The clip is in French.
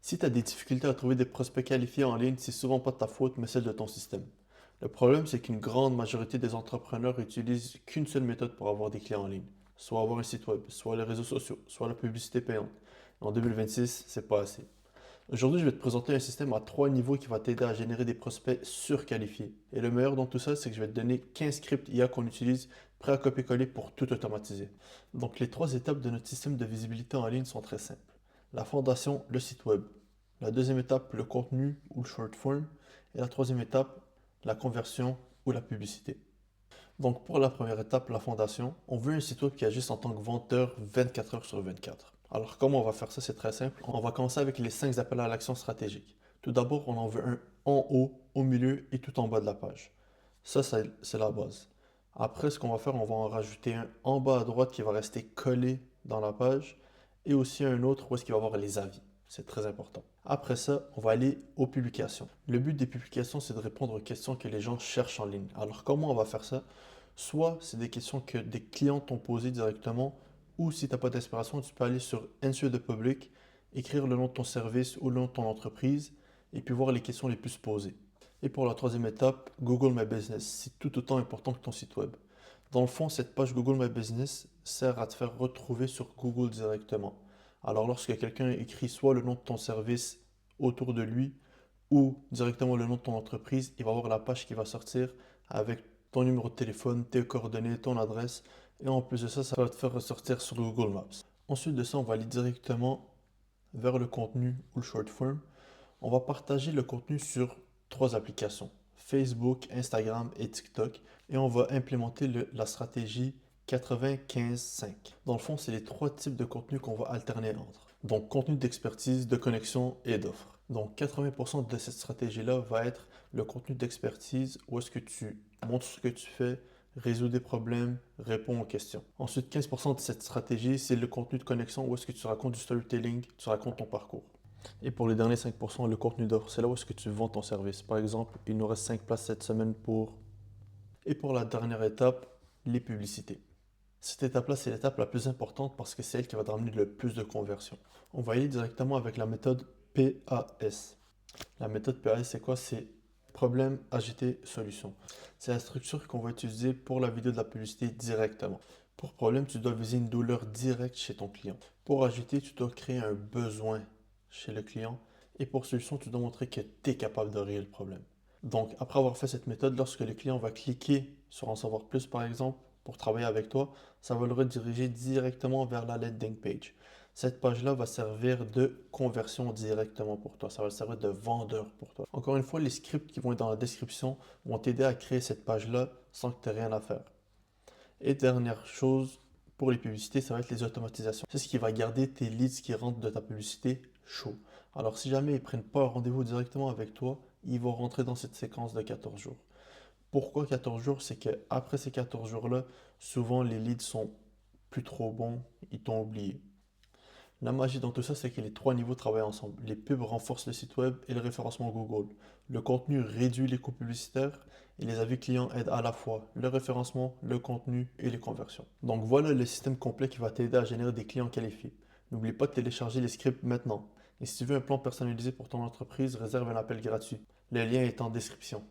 Si tu as des difficultés à trouver des prospects qualifiés en ligne, c'est souvent pas de ta faute, mais celle de ton système. Le problème, c'est qu'une grande majorité des entrepreneurs utilisent qu'une seule méthode pour avoir des clients en ligne. Soit avoir un site web, soit les réseaux sociaux, soit la publicité payante. En 2026, c'est pas assez. Aujourd'hui, je vais te présenter un système à trois niveaux qui va t'aider à générer des prospects surqualifiés. Et le meilleur dans tout ça, c'est que je vais te donner 15 scripts IA qu'on utilise prêts à copier-coller pour tout automatiser. Donc les trois étapes de notre système de visibilité en ligne sont très simples. La fondation, le site web. La deuxième étape, le contenu ou le short form. Et la troisième étape, la conversion ou la publicité. Donc pour la première étape, la fondation, on veut un site web qui agisse en tant que vendeur 24 heures sur 24. Alors comment on va faire ça? C'est très simple. On va commencer avec les 5 appels à l'action stratégiques. Tout d'abord, on en veut un en haut, au milieu et tout en bas de la page. Ça, c'est la base. Après, ce qu'on va faire, on va en rajouter un en bas à droite qui va rester collé dans la page et aussi un autre où est-ce qu'il va y avoir les avis. C'est très important. Après ça, on va aller aux publications. Le but des publications, c'est de répondre aux questions que les gens cherchent en ligne. Alors comment on va faire ça? Soit c'est des questions que des clients t'ont posées directement, ou si tu n'as pas d'inspiration, tu peux aller sur Answer the Public, écrire le nom de ton service ou le nom de ton entreprise, et puis voir les questions les plus posées. Et pour la troisième étape, Google My Business, c'est tout autant important que ton site web. Dans le fond, cette page Google My Business sert à te faire retrouver sur Google directement. Alors lorsque quelqu'un écrit soit le nom de ton service autour de lui ou directement le nom de ton entreprise, il va avoir la page qui va sortir avec ton numéro de téléphone, tes coordonnées, ton adresse et en plus de ça, ça va te faire ressortir sur Google Maps. Ensuite de ça, on va aller directement vers le contenu ou le short form. On va partager le contenu sur trois applications, Facebook, Instagram et TikTok, et on va implémenter la stratégie 95-5. Dans le fond, c'est les trois types de contenu qu'on va alterner entre. Donc, contenu d'expertise, de connexion et d'offres. Donc, 80% de cette stratégie-là va être le contenu d'expertise où est-ce que tu montres ce que tu fais, résous des problèmes, réponds aux questions. Ensuite, 15% de cette stratégie, c'est le contenu de connexion où est-ce que tu racontes du storytelling, tu racontes ton parcours. Et pour les derniers 5%, le contenu d'offre, c'est là où est-ce que tu vends ton service. Par exemple, il nous reste 5 places cette semaine pour... Et pour la dernière étape, les publicités. Cette étape-là, c'est l'étape la plus importante parce que c'est elle qui va te ramener le plus de conversion. On va y aller directement avec la méthode PAS. La méthode PAS, c'est quoi? C'est problème, agité, solution. C'est la structure qu'on va utiliser pour la vidéo de la publicité directement. Pour problème, tu dois viser une douleur directe chez ton client. Pour agiter, tu dois créer un besoin chez le client. Et pour solution, tu dois montrer que tu es capable de régler le problème. Donc, après avoir fait cette méthode, lorsque le client va cliquer sur en savoir plus, par exemple, pour travailler avec toi, ça va le rediriger directement vers la landing page. Cette page-là va servir de conversion directement pour toi. Ça va servir de vendeur pour toi. Encore une fois, les scripts qui vont être dans la description vont t'aider à créer cette page-là sans que tu aies rien à faire. Et dernière chose, pour les publicités, ça va être les automatisations. C'est ce qui va garder tes leads qui rentrent de ta publicité chaud. Alors si jamais ils ne prennent pas un rendez-vous directement avec toi, ils vont rentrer dans cette séquence de 14 jours. Pourquoi 14 jours? C'est qu'après ces 14 jours-là, souvent les leads sont plus trop bons, ils t'ont oublié. La magie dans tout ça, c'est que les trois niveaux travaillent ensemble. Les pubs renforcent le site web et le référencement Google. Le contenu réduit les coûts publicitaires et les avis clients aident à la fois le référencement, le contenu et les conversions. Donc voilà le système complet qui va t'aider à générer des clients qualifiés. N'oublie pas de télécharger les scripts maintenant. Et si tu veux un plan personnalisé pour ton entreprise, réserve un appel gratuit. Le lien est en description.